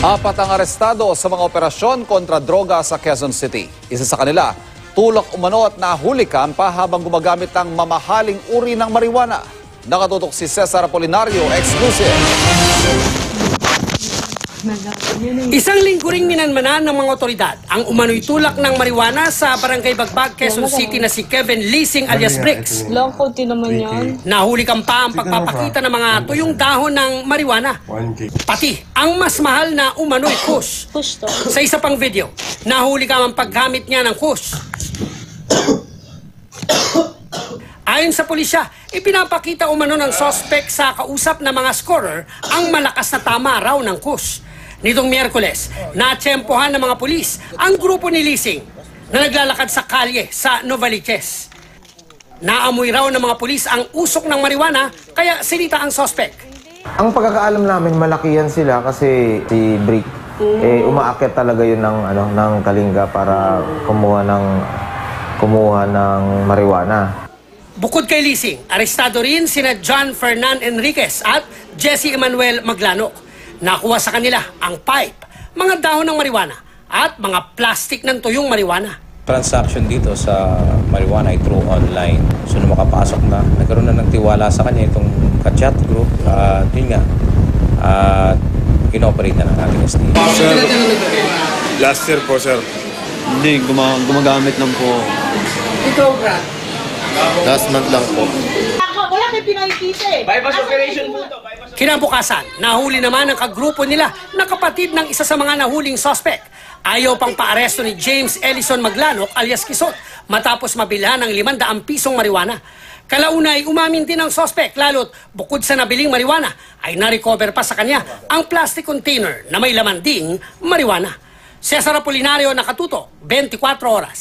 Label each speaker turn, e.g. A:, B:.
A: Apat ang arestado sa mga operasyon kontra droga sa Quezon City. Isa sa kanila, tulak umano at nahuli pa habang gumagamit ng mamahaling uri ng marijuana. Nakatutok si Cesar Apolinario, exclusive.
B: Isang linggo ring minanmanan ng mga otoridad ang umano'y tulak ng marijuana sa Barangay Bagbag, Quezon City na si Kevin Leasing alias Bricks.
C: Lang konti naman yan.
B: Nahuli pa ang pagpapakita ng mga tuyong dahon ng marijuana. Pati ang mas mahal na umano'y kush.
C: Push to.
B: Sa isa pang video, nahuli ang paggamit niya ng kush. Ayon sa pulisya, ipinapakita umano ng sospek sa kausap na mga scorer ang malakas na tama raw ng kush. Nitong Miyerkules, natsempohan ng mga pulis ang grupo ni Leasing na naglalakad sa kalye sa Novaliches. Naamoy raw ng mga pulis ang usok ng marijuana kaya sinita ang sospek.
D: Ang pagkakaalam namin, malaki yan sila kasi si Brick, umaakyat talaga yun ng Kalinga para kumuha ng marijuana.
B: Bukod kay Leasing, arestado rin sina John Fernan Enriquez at Jesse Emmanuel Maglanok. Nakuha sa kanila ang pipe, mga dahon ng marijuana at mga plastic ng tuyong marijuana.
E: Transaction dito sa marijuana ay through online. So nung makapasok na, nagkaroon na ng tiwala sa kanya itong ka-chat group. Yun nga, in-operate na ng ating STI.
F: Sir, last year po, sir.
G: Hindi, gumagamit lang po.
B: Ikaw, Brad?
G: Last month lang po.
C: Wala kayo pinakikita eh.
F: Bypass operation po ito.
B: Kinabukasan, nahuli naman ang kagrupo nila na kapatid ng isa sa mga nahuling suspect. Ayaw pang paaresto ni James Ellison Maglanok alias Kisot matapos mabilhan ng 500 pisong marijuana. Kalaunay, umamin din ang suspect lalo't bukod sa nabiling marijuana ay na-recover pa sa kanya ang plastic container na may laman ding marijuana. Cesar Apolinario, nakatuto, 24 oras.